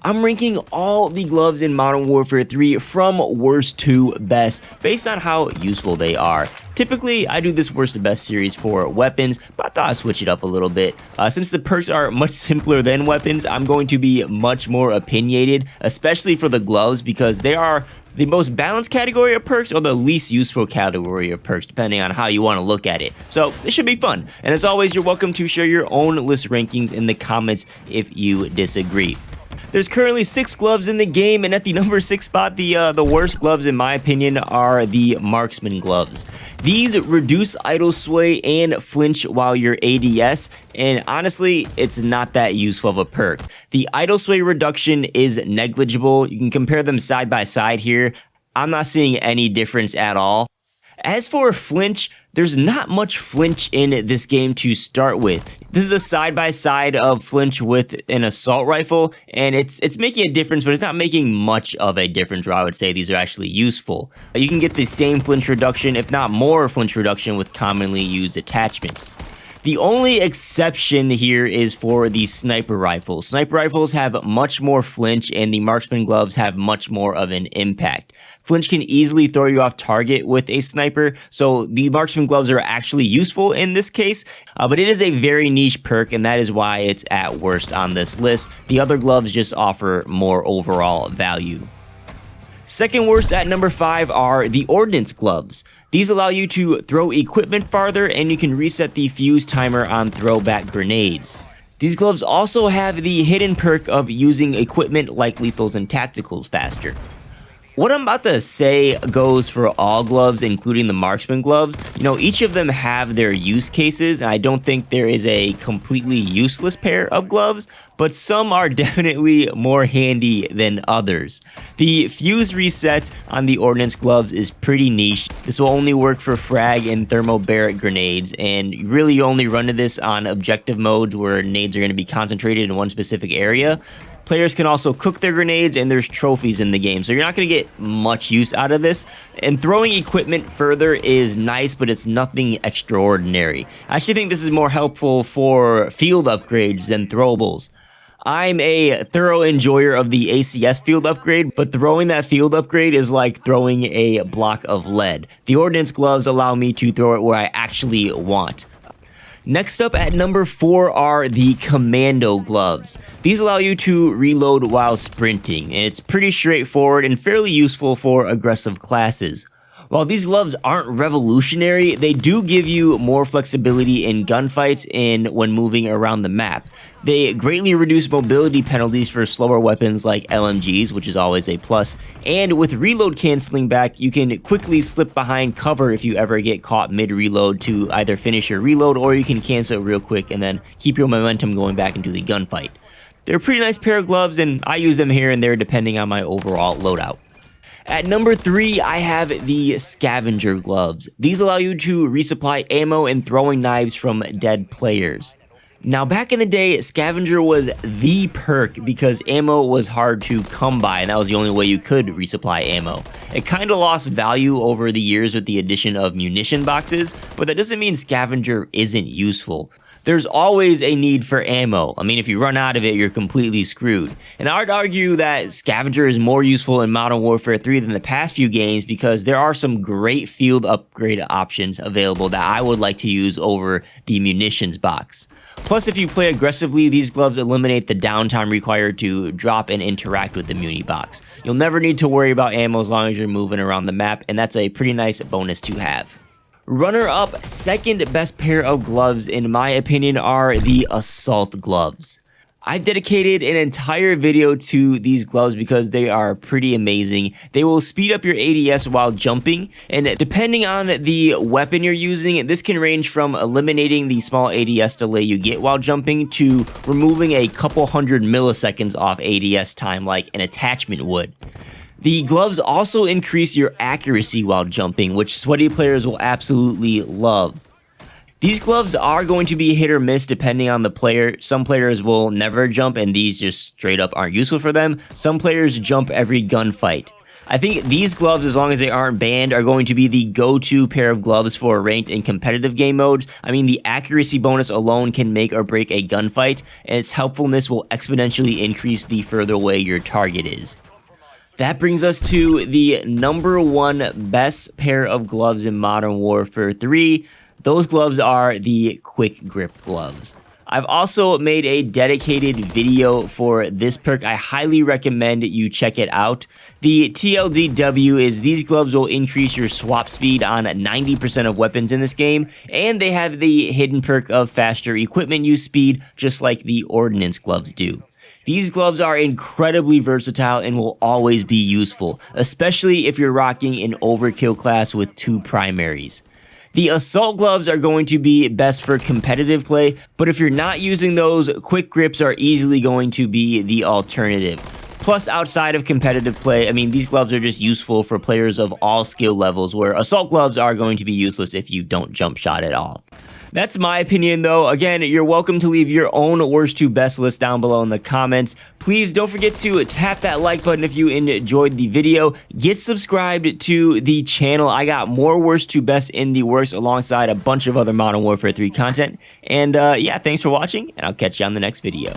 I'm ranking all the gloves in Modern Warfare 3 from worst to best based on how useful they are. Typically, I do this worst to best series for weapons, but I thought I'd switch it up a little bit. Since the perks are much simpler than weapons, I'm going to be much more opinionated, especially for the gloves, because they are the most balanced category of perks or the least useful category of perks, depending on how you want to look at it. So it should be fun. And as always, you're welcome to share your own list rankings in the comments if you disagree. There's currently 6 gloves in the game, and at the number 6 spot, the worst gloves in my opinion are the Marksman Gloves. These reduce idle sway and flinch while you're ADS, and honestly, it's not that useful of a perk. The idle sway reduction is negligible. You can compare them side by side here. I'm not seeing any difference at all. As for flinch, there's not much flinch in this game to start with. This is a side-by-side of flinch with an assault rifle, and it's making a difference, but it's not making much of a difference where I would say these are actually useful. You can get the same flinch reduction, if not more flinch reduction, with commonly used attachments. The only exception here is for the sniper rifles. Sniper rifles have much more flinch, and the Marksman Gloves have much more of an impact. Flinch can easily throw you off target with a sniper, so the Marksman Gloves are actually useful in this case, but it is a very niche perk, and that is why it's at worst on this list. The other gloves just offer more overall value. Second worst at number 5 are the Ordnance Gloves. These allow you to throw equipment farther, and you can reset the fuse timer on throwback grenades. These gloves also have the hidden perk of using equipment like lethals and tacticals faster. What I'm about to say goes for all gloves, including the Marksman Gloves. You know, each of them have their use cases, and I don't think there is a completely useless pair of gloves, but some are definitely more handy than others. The fuse reset on the Ordnance Gloves is pretty niche. This will only work for frag and thermobaric grenades, and really you only run into this on objective modes where nades are going to be concentrated in one specific area. Players can also cook their grenades, and there's trophies in the game, so you're not going to get much use out of this. And throwing equipment further is nice, but it's nothing extraordinary. I actually think this is more helpful for field upgrades than throwables. I'm a thorough enjoyer of the ACS field upgrade, but throwing that field upgrade is like throwing a block of lead. The Ordnance Gloves allow me to throw it where I actually want. Next up at number 4 are the Commando Gloves. These allow you to reload while sprinting, and it's pretty straightforward and fairly useful for aggressive classes. While these gloves aren't revolutionary, they do give you more flexibility in gunfights and when moving around the map. They greatly reduce mobility penalties for slower weapons like LMGs, which is always a plus, and with reload canceling back, you can quickly slip behind cover if you ever get caught mid-reload to either finish your reload, or you can cancel it real quick and then keep your momentum going back into the gunfight. They're a pretty nice pair of gloves, and I use them here and there depending on my overall loadout. At number 3, I have the Scavenger Gloves. These allow you to resupply ammo and throwing knives from dead players. Now, back in the day, Scavenger was the perk because ammo was hard to come by, and that was the only way you could resupply ammo. It kind of lost value over the years with the addition of munition boxes, but that doesn't mean Scavenger isn't useful. There's always a need for ammo. I mean, if you run out of it, you're completely screwed. And I'd argue that Scavenger is more useful in Modern Warfare 3 than the past few games because there are some great field upgrade options available that I would like to use over the munitions box. Plus, if you play aggressively, these gloves eliminate the downtime required to drop and interact with the muni box. You'll never need to worry about ammo as long as you're moving around the map, and that's a pretty nice bonus to have. Runner-up, second best pair of gloves in my opinion are the Assault Gloves. I've dedicated an entire video to these gloves because they are pretty amazing. They will speed up your ADS while jumping, and depending on the weapon you're using, this can range from eliminating the small ADS delay you get while jumping to removing a couple hundred milliseconds off ADS time like an attachment would. The gloves also increase your accuracy while jumping, which sweaty players will absolutely love. These gloves are going to be hit or miss depending on the player. Some players will never jump and these just straight up aren't useful for them. Some players jump every gunfight. I think these gloves, as long as they aren't banned, are going to be the go-to pair of gloves for ranked and competitive game modes. I mean, the accuracy bonus alone can make or break a gunfight, and its helpfulness will exponentially increase the further away your target is. That brings us to the #1 best pair of gloves in Modern Warfare 3. Those gloves are the Quick Grip Gloves. I've also made a dedicated video for this perk. I highly recommend you check it out. The TLDW is these gloves will increase your swap speed on 90% of weapons in this game, and they have the hidden perk of faster equipment use speed, just like the Ordnance Gloves do. These gloves are incredibly versatile and will always be useful, especially if you're rocking an overkill class with 2 primaries. The assault gloves are going to be best for competitive play, but if you're not using those, quick grips are easily going to be the alternative. Plus, outside of competitive play, I mean, these gloves are just useful for players of all skill levels, where assault gloves are going to be useless if you don't jump shot at all. That's my opinion, though. Again, you're welcome to leave your own worst to best list down below in the comments. Please don't forget to tap that like button if you enjoyed the video. Get subscribed to the channel. I got more worst to best in the works alongside a bunch of other Modern Warfare 3 content. And yeah, thanks for watching, and I'll catch you on the next video.